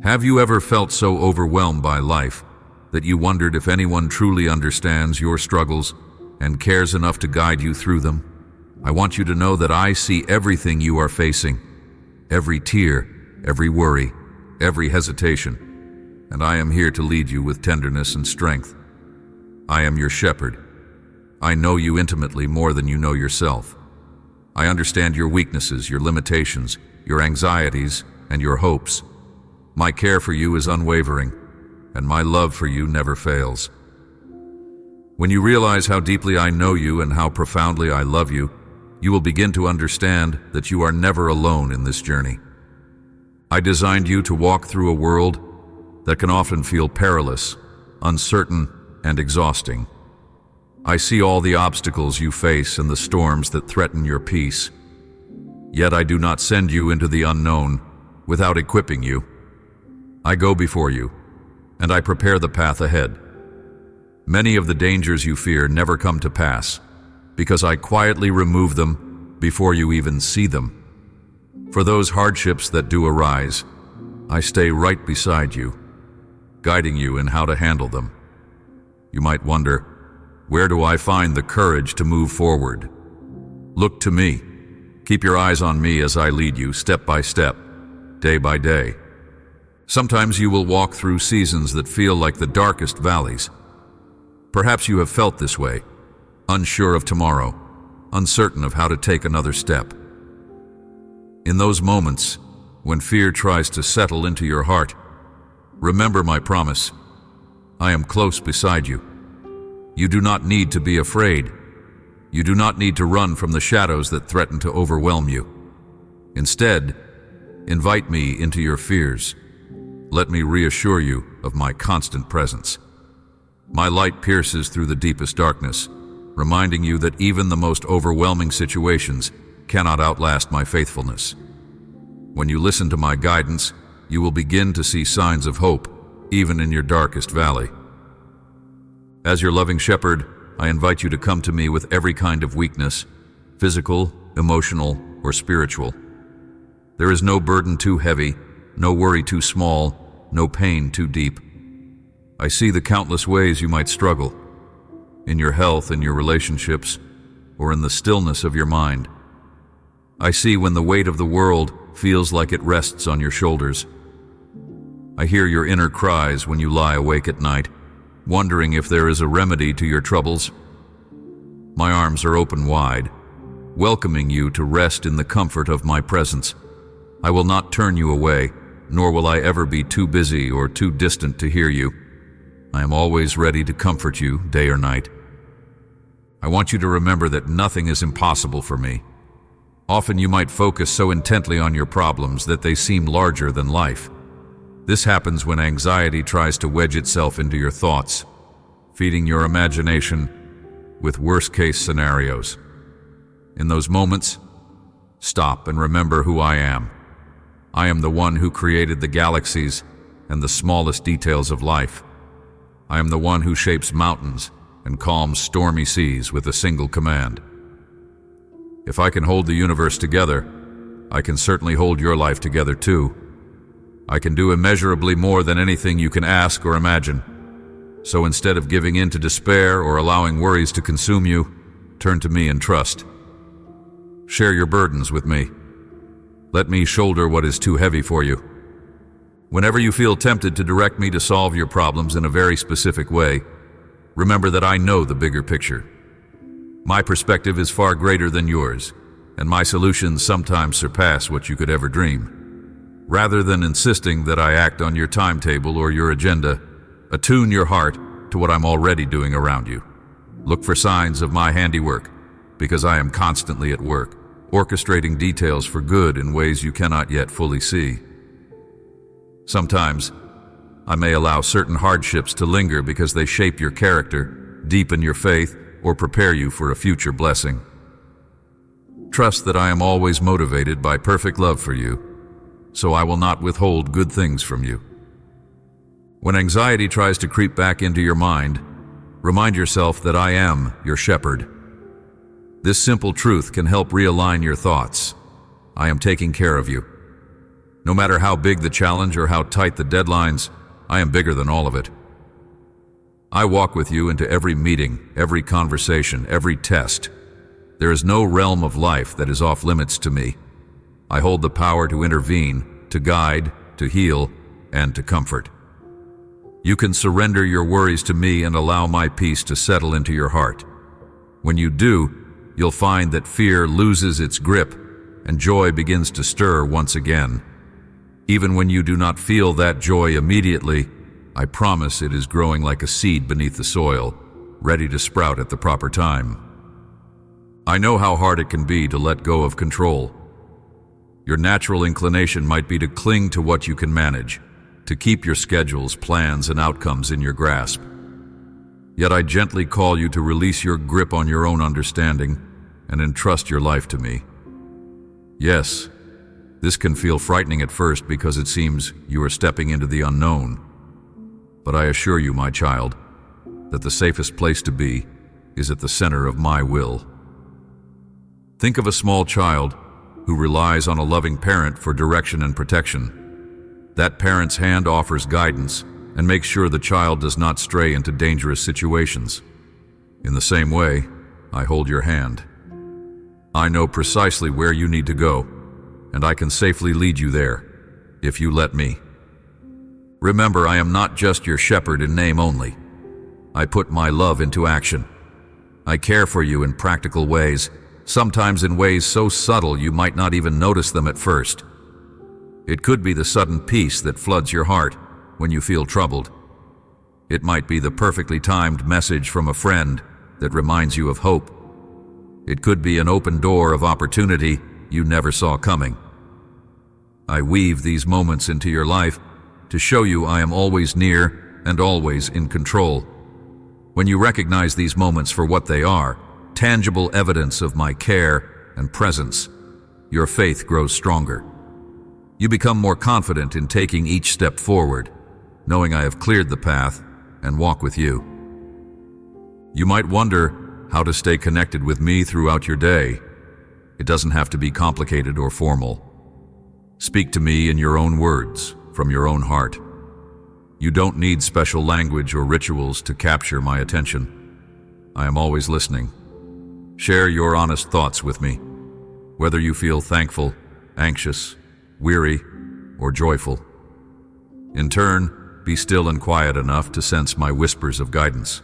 Have you ever felt so overwhelmed by life that you wondered if anyone truly understands your struggles and cares enough to guide you through them? I want you to know that I see everything you are facing, every tear, every worry, every hesitation, and I am here to lead you with tenderness and strength. I am your shepherd. I know you intimately more than you know yourself. I understand your weaknesses, your limitations, your anxieties, and your hopes. My care for you is unwavering, and my love for you never fails. When you realize how deeply I know you and how profoundly I love you, you will begin to understand that you are never alone in this journey. I designed you to walk through a world that can often feel perilous, uncertain, and exhausting. I see all the obstacles you face and the storms that threaten your peace. Yet I do not send you into the unknown without equipping you. I go before you, and I prepare the path ahead. Many of the dangers you fear never come to pass, because I quietly remove them before you even see them. For those hardships that do arise, I stay right beside you, guiding you in how to handle them. You might wonder, where do I find the courage to move forward? Look to me. Keep your eyes on me as I lead you step by step, day by day. Sometimes you will walk through seasons that feel like the darkest valleys. Perhaps you have felt this way, unsure of tomorrow, uncertain of how to take another step. In those moments, when fear tries to settle into your heart, remember my promise. I am close beside you. You do not need to be afraid. You do not need to run from the shadows that threaten to overwhelm you. Instead, invite me into your fears. Let me reassure you of my constant presence. My light pierces through the deepest darkness, reminding you that even the most overwhelming situations cannot outlast my faithfulness. When you listen to my guidance, you will begin to see signs of hope, even in your darkest valley. As your loving shepherd, I invite you to come to me with every kind of weakness, physical, emotional, or spiritual. There is no burden too heavy, no worry too small, no pain too deep. I see the countless ways you might struggle, in your health, in your relationships, or in the stillness of your mind. I see when the weight of the world feels like it rests on your shoulders. I hear your inner cries when you lie awake at night, wondering if there is a remedy to your troubles. My arms are open wide, welcoming you to rest in the comfort of my presence. I will not turn you away, nor will I ever be too busy or too distant to hear you. I am always ready to comfort you, day or night. I want you to remember that nothing is impossible for me. Often you might focus so intently on your problems that they seem larger than life. This happens when anxiety tries to wedge itself into your thoughts, feeding your imagination with worst-case scenarios. In those moments, stop and remember who I am. I am the one who created the galaxies and the smallest details of life. I am the one who shapes mountains and calms stormy seas with a single command. If I can hold the universe together, I can certainly hold your life together too. I can do immeasurably more than anything you can ask or imagine. So instead of giving in to despair or allowing worries to consume you, turn to me and trust. Share your burdens with me. Let me shoulder what is too heavy for you. Whenever you feel tempted to direct me to solve your problems in a very specific way, remember that I know the bigger picture. My perspective is far greater than yours, and my solutions sometimes surpass what you could ever dream. Rather than insisting that I act on your timetable or your agenda, attune your heart to what I'm already doing around you. Look for signs of my handiwork, because I am constantly at work, orchestrating details for good in ways you cannot yet fully see. Sometimes, I may allow certain hardships to linger because they shape your character, deepen your faith, or prepare you for a future blessing. Trust that I am always motivated by perfect love for you, so I will not withhold good things from you. When anxiety tries to creep back into your mind, remind yourself that I am your shepherd. This simple truth can help realign your thoughts. I am taking care of you. No matter how big the challenge or how tight the deadlines, I am bigger than all of it. I walk with you into every meeting, every conversation, every test. There is no realm of life that is off limits to me. I hold the power to intervene, to guide, to heal, and to comfort. You can surrender your worries to me and allow my peace to settle into your heart. When you do, you'll find that fear loses its grip and joy begins to stir once again. Even when you do not feel that joy immediately, I promise it is growing like a seed beneath the soil, ready to sprout at the proper time. I know how hard it can be to let go of control. Your natural inclination might be to cling to what you can manage, to keep your schedules, plans, and outcomes in your grasp. Yet I gently call you to release your grip on your own understanding and entrust your life to me. Yes, this can feel frightening at first because it seems you are stepping into the unknown. But I assure you, my child, that the safest place to be is at the center of my will. Think of a small child who relies on a loving parent for direction and protection. That parent's hand offers guidance and makes sure the child does not stray into dangerous situations. In the same way, I hold your hand. I know precisely where you need to go, and I can safely lead you there, if you let me. Remember, I am not just your shepherd in name only. I put my love into action. I care for you in practical ways, sometimes in ways so subtle you might not even notice them at first. It could be the sudden peace that floods your heart when you feel troubled. It might be the perfectly timed message from a friend that reminds you of hope. It could be an open door of opportunity you never saw coming. I weave these moments into your life to show you I am always near and always in control. When you recognize these moments for what they are, tangible evidence of my care and presence, your faith grows stronger. You become more confident in taking each step forward, knowing I have cleared the path and walk with you. You might wonder how to stay connected with me throughout your day. It doesn't have to be complicated or formal. Speak to me in your own words, from your own heart. You don't need special language or rituals to capture my attention. I am always listening. Share your honest thoughts with me, whether you feel thankful, anxious, weary, or joyful. In turn, be still and quiet enough to sense my whispers of guidance.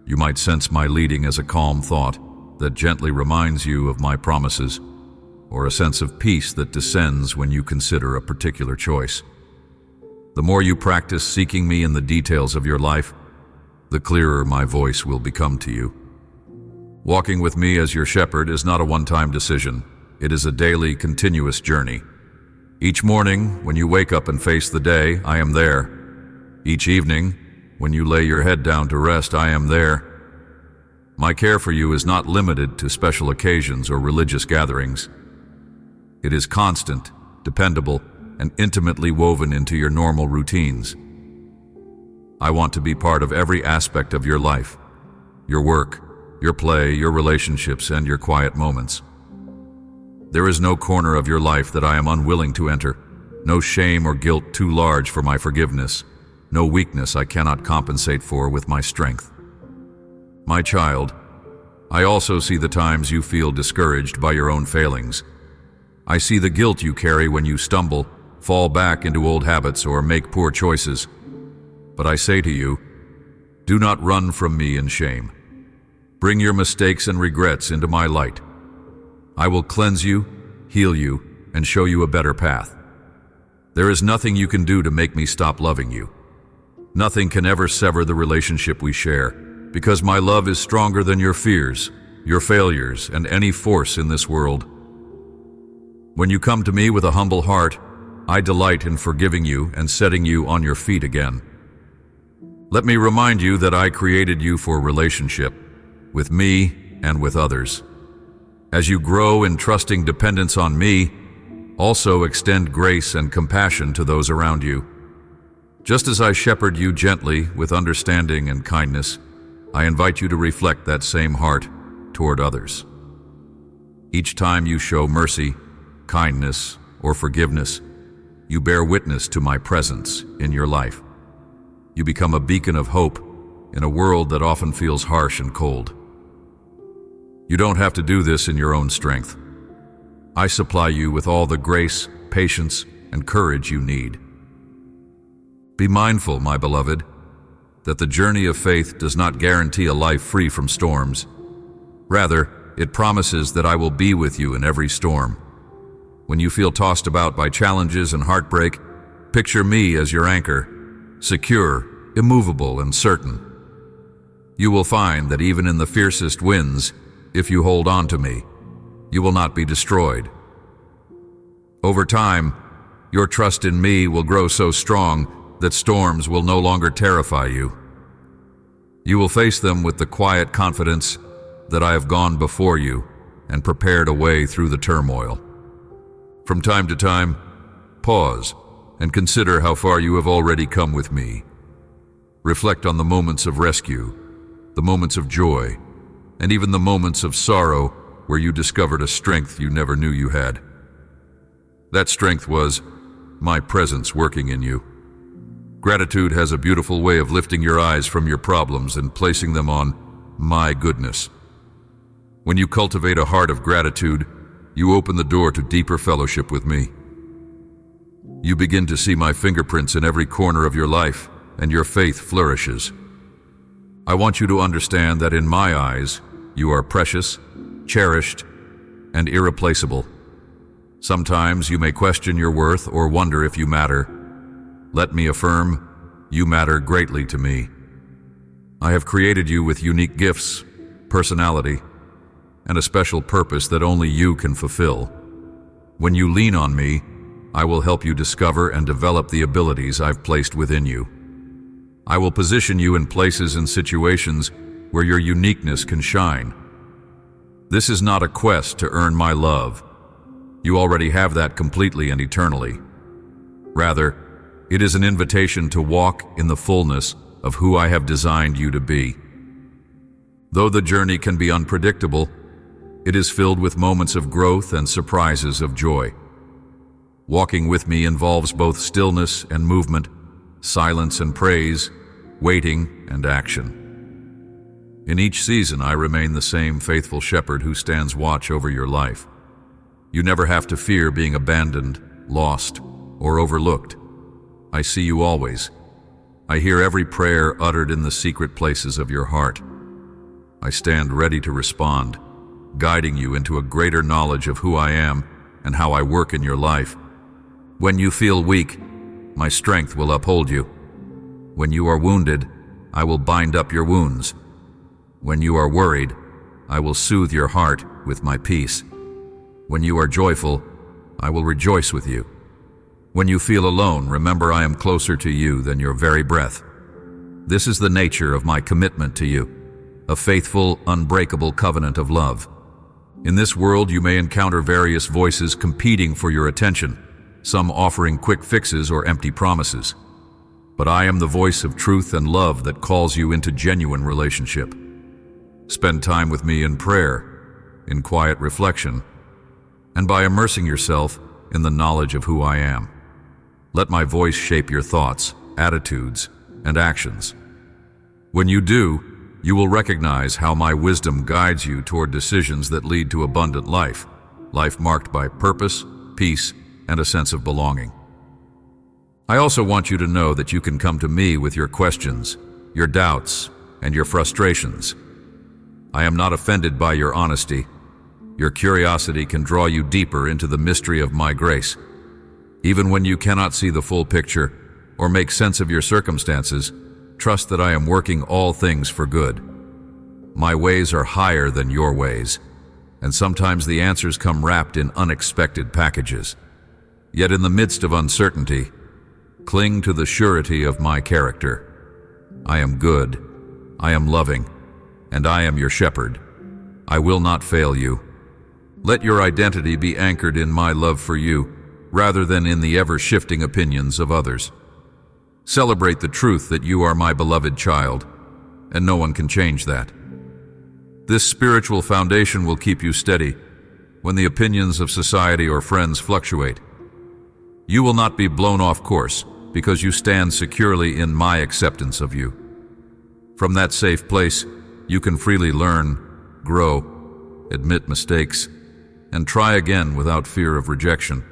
You might sense my leading as a calm thought that gently reminds you of my promises, or a sense of peace that descends when you consider a particular choice. The more you practice seeking me in the details of your life, the clearer my voice will become to you. Walking with me as your shepherd is not a one-time decision. It is a daily, continuous journey. Each morning, when you wake up and face the day, I am there. Each evening, when you lay your head down to rest, I am there. My care for you is not limited to special occasions or religious gatherings. It is constant, dependable, and intimately woven into your normal routines. I want to be part of every aspect of your life, your work, your play, your relationships, and your quiet moments. There is no corner of your life that I am unwilling to enter, no shame or guilt too large for my forgiveness, no weakness I cannot compensate for with my strength. My child, I also see the times you feel discouraged by your own failings. I see the guilt you carry when you stumble, fall back into old habits, or make poor choices. But I say to you, do not run from me in shame. Bring your mistakes and regrets into my light. I will cleanse you, heal you, and show you a better path. There is nothing you can do to make me stop loving you. Nothing can ever sever the relationship we share, because my love is stronger than your fears, your failures, and any force in this world. When you come to me with a humble heart, I delight in forgiving you and setting you on your feet again. Let me remind you that I created you for relationship, with me and with others. As you grow in trusting dependence on me, also extend grace and compassion to those around you. Just as I shepherd you gently with understanding and kindness, I invite you to reflect that same heart toward others. Each time you show mercy, kindness, or forgiveness, you bear witness to my presence in your life. You become a beacon of hope in a world that often feels harsh and cold. You don't have to do this in your own strength. I supply you with all the grace, patience, and courage you need. Be mindful, my beloved, that the journey of faith does not guarantee a life free from storms. Rather, it promises that I will be with you in every storm. When you feel tossed about by challenges and heartbreak, picture me as your anchor, secure, immovable, and certain. You will find that even in the fiercest winds, if you hold on to me, you will not be destroyed. Over time, your trust in me will grow so strong that storms will no longer terrify you. You will face them with the quiet confidence that I have gone before you and prepared a way through the turmoil. From time to time, pause and consider how far you have already come with me. Reflect on the moments of rescue, the moments of joy, and even the moments of sorrow where you discovered a strength you never knew you had. That strength was my presence working in you. Gratitude has a beautiful way of lifting your eyes from your problems and placing them on my goodness. When you cultivate a heart of gratitude, you open the door to deeper fellowship with me. You begin to see my fingerprints in every corner of your life, and your faith flourishes. I want you to understand that in my eyes, you are precious, cherished, and irreplaceable. Sometimes you may question your worth or wonder if you matter. Let me affirm, you matter greatly to me. I have created you with unique gifts, personality, and a special purpose that only you can fulfill. When you lean on me, I will help you discover and develop the abilities I've placed within you. I will position you in places and situations where your uniqueness can shine. This is not a quest to earn my love. You already have that completely and eternally. Rather, it is an invitation to walk in the fullness of who I have designed you to be. Though the journey can be unpredictable, it is filled with moments of growth and surprises of joy. Walking with me involves both stillness and movement, silence and praise, waiting and action. In each season, I remain the same faithful shepherd who stands watch over your life. You never have to fear being abandoned, lost, or overlooked. I see you always. I hear every prayer uttered in the secret places of your heart. I stand ready to respond, guiding you into a greater knowledge of who I am and how I work in your life. When you feel weak, my strength will uphold you. When you are wounded, I will bind up your wounds. When you are worried, I will soothe your heart with my peace. When you are joyful, I will rejoice with you. When you feel alone, remember I am closer to you than your very breath. This is the nature of my commitment to you, a faithful, unbreakable covenant of love. In this world, you may encounter various voices competing for your attention, some offering quick fixes or empty promises. But I am the voice of truth and love that calls you into genuine relationship. Spend time with me in prayer, in quiet reflection, and by immersing yourself in the knowledge of who I am. Let my voice shape your thoughts, attitudes, and actions. When you do, you will recognize how my wisdom guides you toward decisions that lead to abundant life marked by purpose, peace, and a sense of belonging. I also want you to know that you can come to me with your questions, your doubts, and your frustrations. I am not offended by your honesty. Your curiosity can draw you deeper into the mystery of my grace. Even when you cannot see the full picture or make sense of your circumstances, trust that I am working all things for good. My ways are higher than your ways, and sometimes the answers come wrapped in unexpected packages. Yet in the midst of uncertainty, cling to the surety of my character. I am good, I am loving, and I am your shepherd. I will not fail you. Let your identity be anchored in my love for you, rather than in the ever-shifting opinions of others. Celebrate the truth that you are my beloved child, and no one can change that. This spiritual foundation will keep you steady when the opinions of society or friends fluctuate. You will not be blown off course because you stand securely in my acceptance of you. From that safe place, you can freely learn, grow, admit mistakes, and try again without fear of rejection.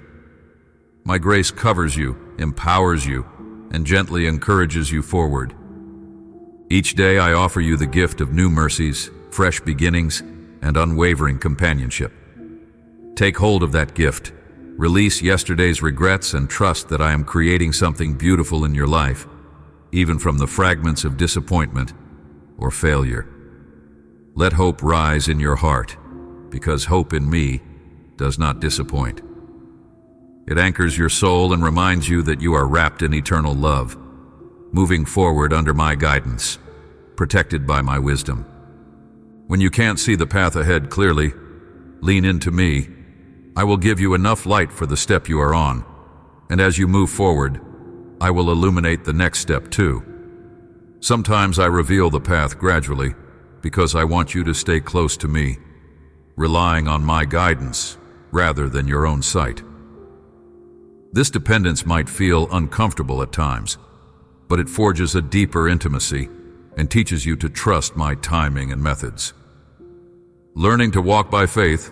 My grace covers you, empowers you, and gently encourages you forward. Each day I offer you the gift of new mercies, fresh beginnings, and unwavering companionship. Take hold of that gift. Release yesterday's regrets and trust that I am creating something beautiful in your life, even from the fragments of disappointment or failure. Let hope rise in your heart, because hope in me does not disappoint. It anchors your soul and reminds you that you are wrapped in eternal love, moving forward under my guidance, protected by my wisdom. When you can't see the path ahead clearly, lean into me. I will give you enough light for the step you are on, and as you move forward, I will illuminate the next step too. Sometimes I reveal the path gradually because I want you to stay close to me, relying on my guidance rather than your own sight. This dependence might feel uncomfortable at times, but it forges a deeper intimacy and teaches you to trust my timing and methods. Learning to walk by faith,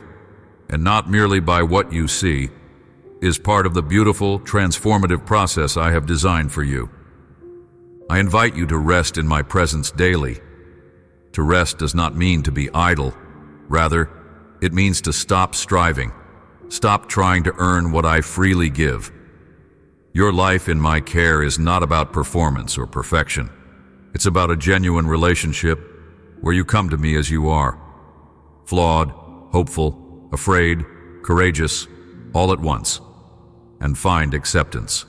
and not merely by what you see, is part of the beautiful, transformative process I have designed for you. I invite you to rest in my presence daily. To rest does not mean to be idle. Rather, it means to stop striving, stop trying to earn what I freely give. Your life in my care is not about performance or perfection. It's about a genuine relationship where you come to me as you are, flawed, hopeful, afraid, courageous, all at once, and find acceptance.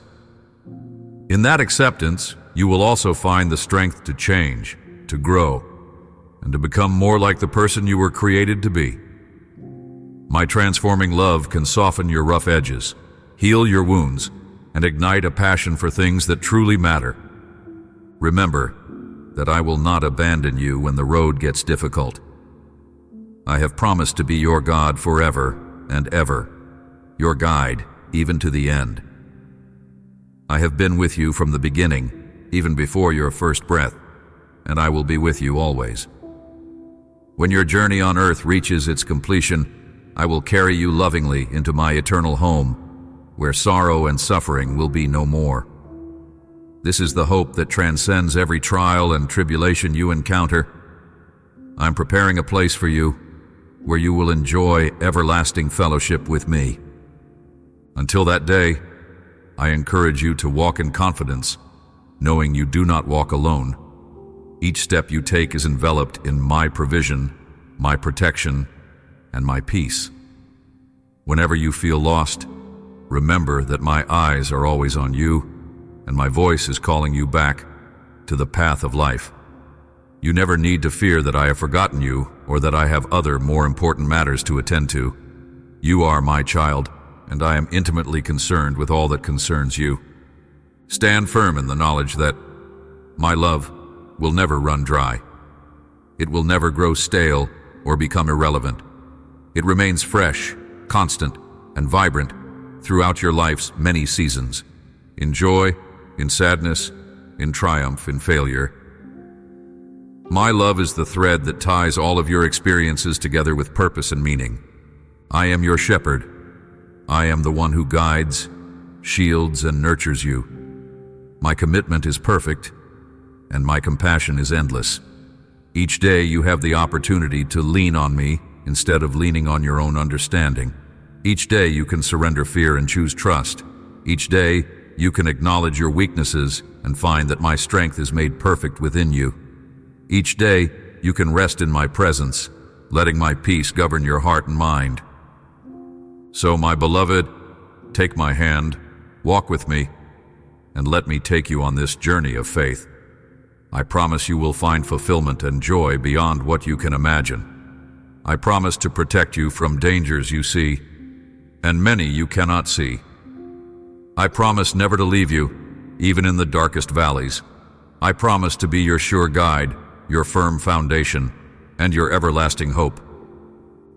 In that acceptance, you will also find the strength to change, to grow, and to become more like the person you were created to be. My transforming love can soften your rough edges, heal your wounds, and ignite a passion for things that truly matter. Remember that I will not abandon you when the road gets difficult. I have promised to be your God forever and ever, your guide even to the end. I have been with you from the beginning, even before your first breath, and I will be with you always. When your journey on earth reaches its completion, I will carry you lovingly into my eternal home, where sorrow and suffering will be no more. This is the hope that transcends every trial and tribulation you encounter. I'm preparing a place for you, where you will enjoy everlasting fellowship with me. Until that day, I encourage you to walk in confidence, knowing you do not walk alone. Each step you take is enveloped in my provision, my protection, and my peace. Whenever you feel lost, remember that my eyes are always on you, and my voice is calling you back to the path of life. You never need to fear that I have forgotten you or that I have other more important matters to attend to. You are my child, and I am intimately concerned with all that concerns you. Stand firm in the knowledge that my love will never run dry. It will never grow stale or become irrelevant. It remains fresh, constant, and vibrant throughout your life's many seasons, in joy, in sadness, in triumph, in failure. My love is the thread that ties all of your experiences together with purpose and meaning. I am your shepherd. I am the one who guides, shields, and nurtures you. My commitment is perfect, and my compassion is endless. Each day you have the opportunity to lean on me instead of leaning on your own understanding. Each day you can surrender fear and choose trust. Each day you can acknowledge your weaknesses and find that my strength is made perfect within you. Each day you can rest in my presence, letting my peace govern your heart and mind. So, my beloved, take my hand, walk with me, and let me take you on this journey of faith. I promise you will find fulfillment and joy beyond what you can imagine. I promise to protect you from dangers you see, and many you cannot see. I promise never to leave you, even in the darkest valleys. I promise to be your sure guide, your firm foundation, and your everlasting hope.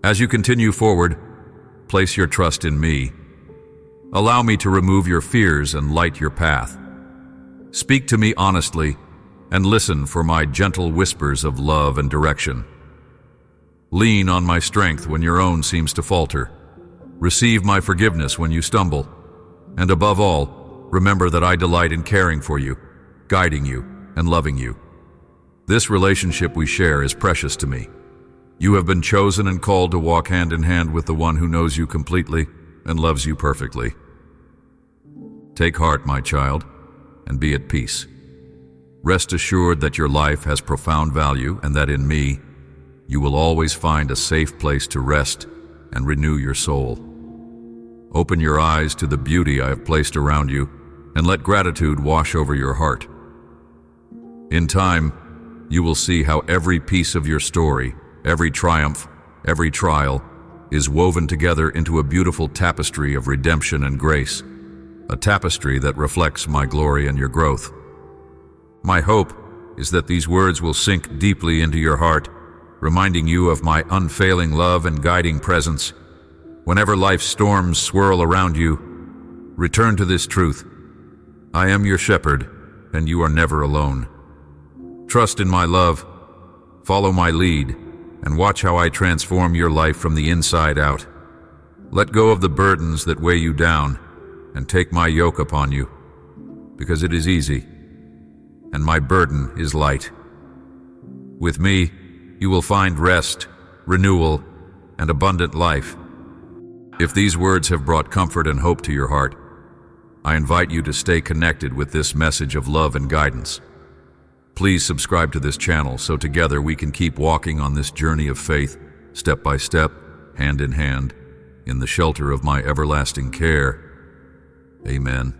As you continue forward, place your trust in me. Allow me to remove your fears and light your path. Speak to me honestly and listen for my gentle whispers of love and direction. Lean on my strength when your own seems to falter. Receive my forgiveness when you stumble. And above all, remember that I delight in caring for you, guiding you, and loving you. This relationship we share is precious to me. You have been chosen and called to walk hand in hand with the one who knows you completely and loves you perfectly. Take heart, my child, and be at peace. Rest assured that your life has profound value and that in me, you will always find a safe place to rest and renew your soul. Open your eyes to the beauty I have placed around you and let gratitude wash over your heart. In time, you will see how every piece of your story, every triumph, every trial, is woven together into a beautiful tapestry of redemption and grace, a tapestry that reflects my glory and your growth. My hope is that these words will sink deeply into your heart, reminding you of my unfailing love and guiding presence. Whenever life's storms swirl around you, return to this truth. I am your shepherd, and you are never alone. Trust in my love, follow my lead, and watch how I transform your life from the inside out. Let go of the burdens that weigh you down, and take my yoke upon you, because it is easy, and my burden is light. With me, you will find rest, renewal, and abundant life. If these words have brought comfort and hope to your heart, I invite you to stay connected with this message of love and guidance. Please subscribe to this channel so together we can keep walking on this journey of faith, step by step, hand in hand, in the shelter of my everlasting care. Amen.